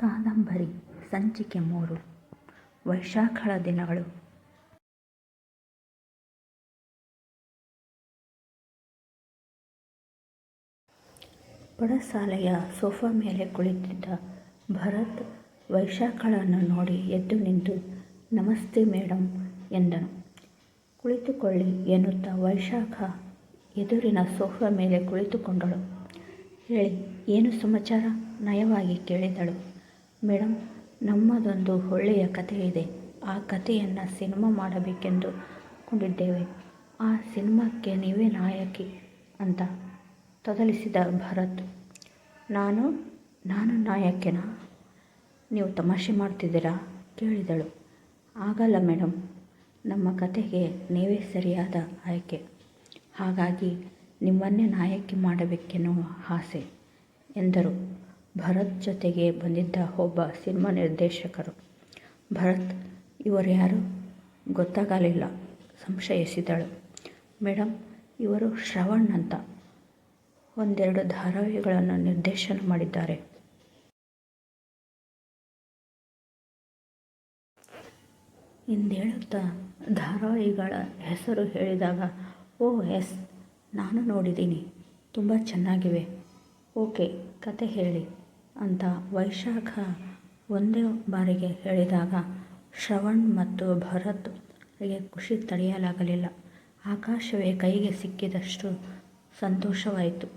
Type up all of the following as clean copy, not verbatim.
ಕಾದಂಬರಿ ಸಂಚಿಕೆ 3 ವೈಶಾಖಳ ದಿನಗಳು. ಪಡಸಾಲೆಯ ಸೋಫಾ ಮೇಲೆ ಕುಳಿತಿದ್ದ ಭರತ್ ವೈಶಾಖಳನ್ನು ನೋಡಿ ಎದ್ದು ನಿಂತು ನಮಸ್ತೆ ಮೇಡಮ್ ಎಂದನು. ಕುಳಿತುಕೊಳ್ಳಿ ಎನ್ನುತ್ತಾ ವೈಶಾಖ ಎದುರಿನ ಸೋಫಾ ಮೇಲೆ ಕುಳಿತುಕೊಂಡಳು. ಹೇಳಿ, ಏನು ಸಮಾಚಾರ? ನಯವಾಗಿ ಕೇಳಿದಳು. ಮೇಡಮ್, ನಮ್ಮದೊಂದು ಒಳ್ಳೆಯ ಕತೆ ಇದೆ. ಆ ಕತೆಯನ್ನು ಸಿನಿಮಾ ಮಾಡಬೇಕೆಂದು ಕೊಂಡಿದ್ದೇವೆ. ಆ ಸಿನಿಮಾಕ್ಕೆ ನೀವೇ ನಾಯಕಿ ಅಂತ ತೊದಲಿಸಿದ ಭರತ್. ನಾನು ನಾಯಕಿನಾ? ನೀವು ತಮಾಷೆ ಮಾಡ್ತಿದ್ದೀರಾ? ಕೇಳಿದಳು. ಆಗಲ್ಲ ಮೇಡಮ್, ನಮ್ಮ ಕತೆಗೆ ನೀವೇ ಸರಿಯಾದ ಆಯ್ಕೆ. ಹಾಗಾಗಿ ನಿಮ್ಮನ್ನೇ ನಾಯಕಿ ಮಾಡಬೇಕೆನ್ನುವ ಆಸೆ ಎಂದರು. ಭರತ್ ಜೊತೆಗೆ ಬಂದಿದ್ದ ಒಬ್ಬ ಸಿನಿಮಾ ನಿರ್ದೇಶಕರು. ಭರತ್, ಇವರು ಯಾರು? ಗೊತ್ತಾಗಲಿಲ್ಲ ಸಂಶಯಿಸಿದಳು. ಮೇಡಮ್, ಇವರು ಶ್ರವಣ್ ಅಂತ. ಒಂದೆರಡು ಧಾರಾವಾಹಿಗಳನ್ನು ನಿರ್ದೇಶನ ಮಾಡಿದ್ದಾರೆ. ಎಂದೇಳುತ್ತಾ ಧಾರಾವಾಹಿಗಳ ಹೆಸರು ಹೇಳಿದಾಗ, ಓ ಎಸ್, ನಾನು ನೋಡಿದ್ದೀನಿ, ತುಂಬ ಚೆನ್ನಾಗಿವೆ. ಓಕೆ, ಕತೆ ಹೇಳಿ ಅಂತ ವೈಶಾಖ ಒಂದೇ ಬಾರಿಗೆ ಹೇಳಿದಾಗ ಶ್ರವಣ್ ಮತ್ತು ಭರತ್ಗೆ ಖುಷಿ ತಡೆಯಲಾಗಲಿಲ್ಲ. ಆಕಾಶವೇ ಕೈಗೆ ಸಿಕ್ಕಿದಷ್ಟು ಸಂತೋಷವಾಯಿತು.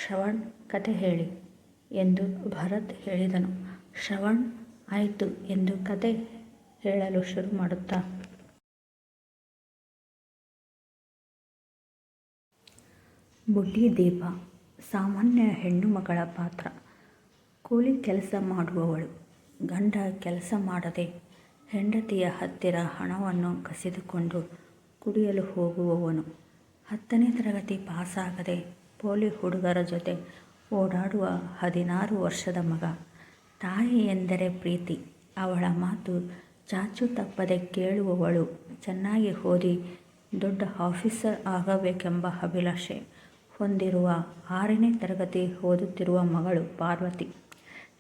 ಶ್ರವಣ್, ಕತೆ ಹೇಳಿ ಎಂದು ಭರತ್ ಹೇಳಿದನು. ಶ್ರವಣ್ ಆಯಿತು ಎಂದು ಕತೆ ಹೇಳಲು ಶುರು ಮಾಡುತ್ತಾ, ಬುಡ್ಡಿ ದೀಪ ಸಾಮಾನ್ಯ ಹೆಣ್ಣು ಮಗಳ ಪಾತ್ರ. ಕೂಲಿ ಕೆಲಸ ಮಾಡುವವಳು. ಗಂಡ ಕೆಲಸ ಮಾಡದೆ ಹೆಂಡತಿಯ ಹತ್ತಿರ ಹಣವನ್ನು ಕಸಿದುಕೊಂಡು ಕುಡಿಯಲು ಹೋಗುವವನು. 10ನೇ ತರಗತಿ ಪಾಸಾಗದೆ ಪೋಲಿ ಹುಡುಗರ ಜೊತೆ ಓಡಾಡುವ 16 ವರ್ಷದ ಮಗ. ತಾಯಿ ಎಂದರೆ ಪ್ರೀತಿ. ಅವಳ ಮಾತು ಚಾಚು ತಪ್ಪದೆ ಕೇಳುವವಳು. ಚೆನ್ನಾಗಿ ಓದಿ ದೊಡ್ಡ ಆಫೀಸರ್ ಆಗಬೇಕೆಂಬ ಅಭಿಲಾಷೆ ಹೊಂದಿರುವ 6ನೇ ತರಗತಿ ಓದುತ್ತಿರುವ ಮಗಳು ಪಾರ್ವತಿ.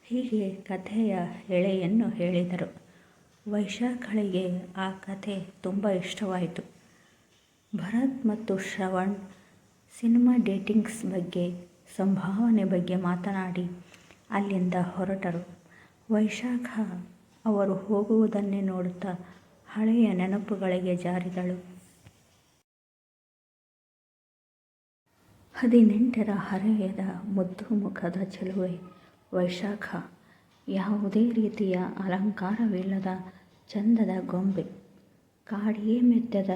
ಹೀಗೆ ಕಥೆಯ ಎಳೆಯನ್ನು ಹೇಳಿದರು. ವೈಶಾಖಳಿಗೆ ಆ ಕಥೆ ತುಂಬ ಇಷ್ಟವಾಯಿತು. ಭರತ್ ಮತ್ತು ಶ್ರವಣ್ ಸಿನಿಮಾ ಡೇಟಿಂಗ್ಸ್ ಬಗ್ಗೆ, ಸಂಭಾವನೆ ಬಗ್ಗೆ ಮಾತನಾಡಿ ಅಲ್ಲಿಂದ ಹೊರಟರು. ವೈಶಾಖ ಅವರು ಹೋಗುವುದನ್ನೇ ನೋಡುತ್ತಾ ಹಳೆಯ ನೆನಪುಗಳಿಗೆ ಜಾರಿದಳು. 18ರ ಹರೆಯದ ಮುದ್ದು ಮುಖದ ಚೆಲುವೆ ವೈಶಾಖ. ಯಾವುದೇ ರೀತಿಯ ಅಲಂಕಾರವಿಲ್ಲದ ಚಂದದ ಗೊಂಬೆ. ಕಾಡಿಯೇ ಮೆತ್ತದ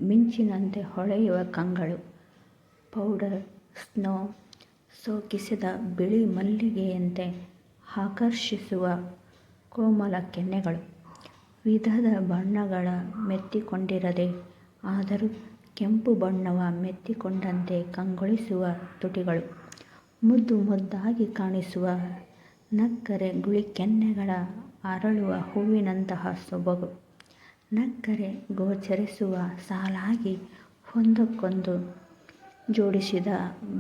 ಮಿಂಚಿನಂತೆ ಹೊಳೆಯುವ ಕಂಗಳು. ಪೌಡರ್, ಸ್ನೋ ಸೋಕಿಸಿದ ಬಿಳಿ ಮಲ್ಲಿಗೆಯಂತೆ ಆಕರ್ಷಿಸುವ ಕೋಮಲ ಕೆನ್ನೆಗಳು. ವಿಧದ ಬಣ್ಣಗಳ ಮೆತ್ತಿಕೊಂಡಿರದೆ ಆದರೂ ಕೆಂಪು ಬಣ್ಣವ ಮೆತ್ತಿಕೊಂಡಂತೆ ಕಂಗೊಳಿಸುವ ತುಟಿಗಳು. ಮುದ್ದು ಮುದ್ದಾಗಿ ಕಾಣಿಸುವ ನಕ್ಕರೆ ಗುಳಿ ಕೆನ್ನೆಗಳ ಅರಳುವ ಹೂವಿನಂತಹ ಸೊಬಗು. ನಕ್ಕರೆ ಗೋಚರಿಸುವ ಸಾಲಾಗಿ ಒಂದಕ್ಕೊಂದು ಜೋಡಿಸಿದ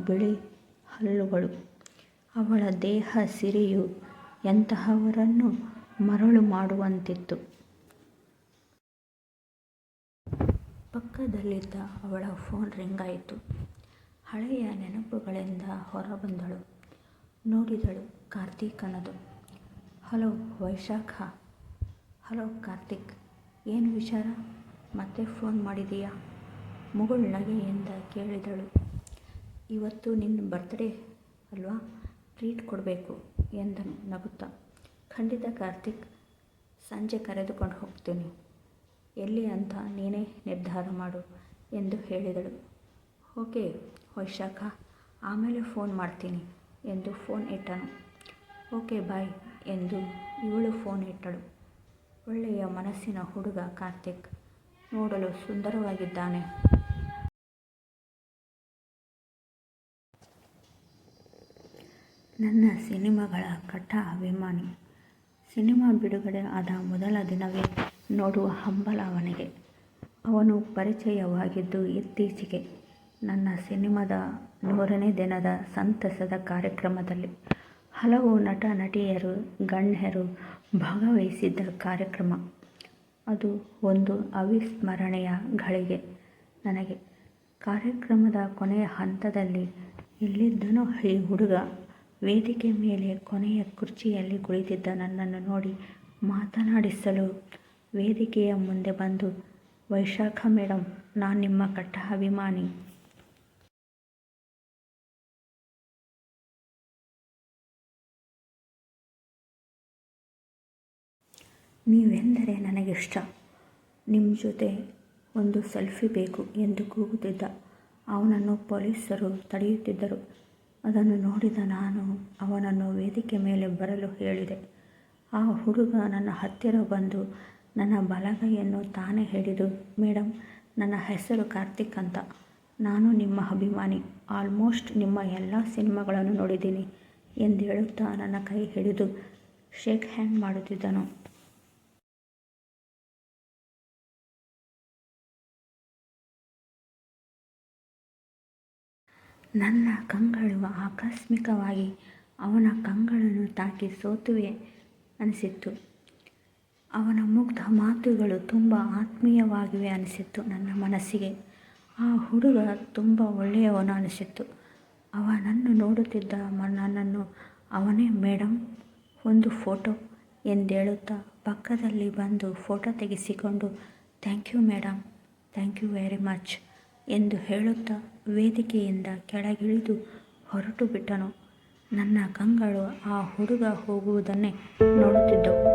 ಬಿಳಿ ಹಲ್ಲುಗಳು. ಅವಳ ದೇಹ ಸಿರಿಯು ಎಂತಹವರನ್ನು ಮರಳು ಮಾಡುವಂತಿತ್ತು. ಪಕ್ಕದಲ್ಲಿದ್ದ ಅವಳ ಫೋನ್ ರಿಂಗ್ ಆಯಿತು. ಹಳೆಯ ನೆನಪುಗಳಿಂದ ಹೊರಬಂದಳು. ನೋಡಿದಳು ಕಾರ್ತಿಕನದು. ಹಲೋ ವೈಶಾಖ. ಹಲೋ ಕಾರ್ತಿಕ್, ಏನು ವಿಚಾರ? ಮತ್ತೆ ಫೋನ್ ಮಾಡಿದೀಯಾ? ಮುಗುಳ್ನಗೆಯಿಂದ ಕೇಳಿದಳು. ಇವತ್ತು ನಿನ್ನ ಬರ್ತ್ಡೇ ಅಲ್ವಾ, ಟ್ರೀಟ್ ಕೊಡಬೇಕು ಎಂದನು ನಗುತ್ತಾ. ಖಂಡಿತ ಕಾರ್ತಿಕ್, ಸಂಜೆ ಕರೆದುಕೊಂಡು ಹೋಗ್ತೀನಿ. ಎಲ್ಲಿ ಅಂತ ನೀನೇ ನಿರ್ಧಾರ ಮಾಡು ಎಂದು ಹೇಳಿದಳು. ಓಕೆ ವೈಶಾಖ, ಆಮೇಲೆ ಫೋನ್ ಮಾಡ್ತೀನಿ ಎಂದು ಫೋನ್ ಇಟ್ಟನು. ಓಕೆ ಬಾಯ್ ಎಂದು ಇವಳು ಫೋನ್ ಇಟ್ಟಳು. ಒಳ್ಳೆಯ ಮನಸ್ಸಿನ ಹುಡುಗ ಕಾರ್ತಿಕ್. ನೋಡಲು ಸುಂದರವಾಗಿದ್ದಾನೆ. ನನ್ನ ಸಿನಿಮಾಗಳ ಕಟ್ಟ ಅಭಿಮಾನಿ. ಸಿನಿಮಾ ಬಿಡುಗಡೆ ಆದ ಮೊದಲ ದಿನವೇ ನೋಡುವ ಹಂಬಲ ಅವನಿಗೆ. ಅವನು ಪರಿಚಯವಾಗಿದ್ದು ಇತ್ತೀಚೆಗೆ ನನ್ನ ಸಿನಿಮಾದ 100ನೇ ದಿನದ ಸಂತಸದ ಕಾರ್ಯಕ್ರಮದಲ್ಲಿ. ಹಲವು ನಟ ನಟಿಯರು ಗಣ್ಯರು ಭಾಗವಹಿಸಿದ್ದ ಕಾರ್ಯಕ್ರಮ. ಅದು ಒಂದು ಅವಿಸ್ಮರಣೀಯ ಘಳಿಗೆ ನನಗೆ. ಕಾರ್ಯಕ್ರಮದ ಕೊನೆಯ ಹಂತದಲ್ಲಿ ಎಲ್ಲಿದ್ದನೋ ಈ ಹುಡುಗ ವೇದಿಕೆ ಮೇಲೆ ಕೊನೆಯ ಕುರ್ಚಿಯಲ್ಲಿ ಕುಳಿತಿದ್ದ ನನ್ನನ್ನು ನೋಡಿ ಮಾತನಾಡಿಸಲು ವೇದಿಕೆಯ ಮುಂದೆ ಬಂದು, ವೈಶಾಖ ಮೇಡಮ್, ನಾನು ನಿಮ್ಮ ಕಟ್ಟ ಅಭಿಮಾನಿ. ನೀವೆಂದರೆ ನನಗಿಷ್ಟ. ನಿಮ್ಮ ಜೊತೆ ಒಂದು ಸೆಲ್ಫಿ ಬೇಕು ಎಂದು ಕೂಗುತ್ತಿದ್ದ. ಅವನನ್ನು ಪೊಲೀಸರು ತಡೆಯುತ್ತಿದ್ದರು. ಅದನ್ನು ನೋಡಿದ ನಾನು ಅವನನ್ನು ವೇದಿಕೆ ಮೇಲೆ ಬರಲು ಹೇಳಿದೆ. ಆ ಹುಡುಗ ನನ್ನ ಹತ್ತಿರ ಬಂದು ನನ್ನ ಬಲಗೈಯನ್ನು ತಾನೇ ಹಿಡಿದು, ಮೇಡಮ್, ನನ್ನ ಹೆಸರು ಕಾರ್ತಿಕ್ ಅಂತ. ನಾನು ನಿಮ್ಮ ಅಭಿಮಾನಿ. ಆಲ್ಮೋಸ್ಟ್ ನಿಮ್ಮ ಎಲ್ಲ ಸಿನಿಮಾಗಳನ್ನು ನೋಡಿದ್ದೀನಿ ಎಂದು ಹೇಳುತ್ತಾ ನನ್ನ ಕೈ ಹಿಡಿದು ಶೇಕ್ ಹ್ಯಾಂಡ್ ಮಾಡುತ್ತಿದ್ದನು. ನನ್ನ ಕಂಗಳು ಆಕಸ್ಮಿಕವಾಗಿ ಅವನ ಕಂಗಳನ್ನು ತಾಕಿ ಸೋತುವೆ ಅನಿಸಿತ್ತು. ಅವನ ಮುಗ್ಧ ಮಾತುಗಳು ತುಂಬ ಆತ್ಮೀಯವಾಗಿವೆ ಅನಿಸಿತ್ತು ನನ್ನ ಮನಸ್ಸಿಗೆ. ಆ ಹುಡುಗ ತುಂಬ ಒಳ್ಳೆಯವನು ಅನಿಸಿತ್ತು. ಅವನನ್ನು ನೋಡುತ್ತಿದ್ದ ನನ್ನನ್ನು ಅವನೇ, ಮೇಡಮ್, ಒಂದು ಫೋಟೋ ಎಂದೇಳುತ್ತಾ ಪಕ್ಕದಲ್ಲಿ ಬಂದು ಫೋಟೋ ತೆಗೆಸಿಕೊಂಡು, thank you madam, thank you very much ಎಂದು ಹೇಳುತ್ತಾ ವೇದಿಕೆಯಿಂದ ಕೆಳಗಿಳಿದು ಹೊರಟು ಬಿಟ್ಟನು. ನನ್ನ ಕಂಗಳು ಆ ಹುಡುಗ ಹೋಗುವುದನ್ನೇ ನೋಡುತ್ತಿದ್ದವು.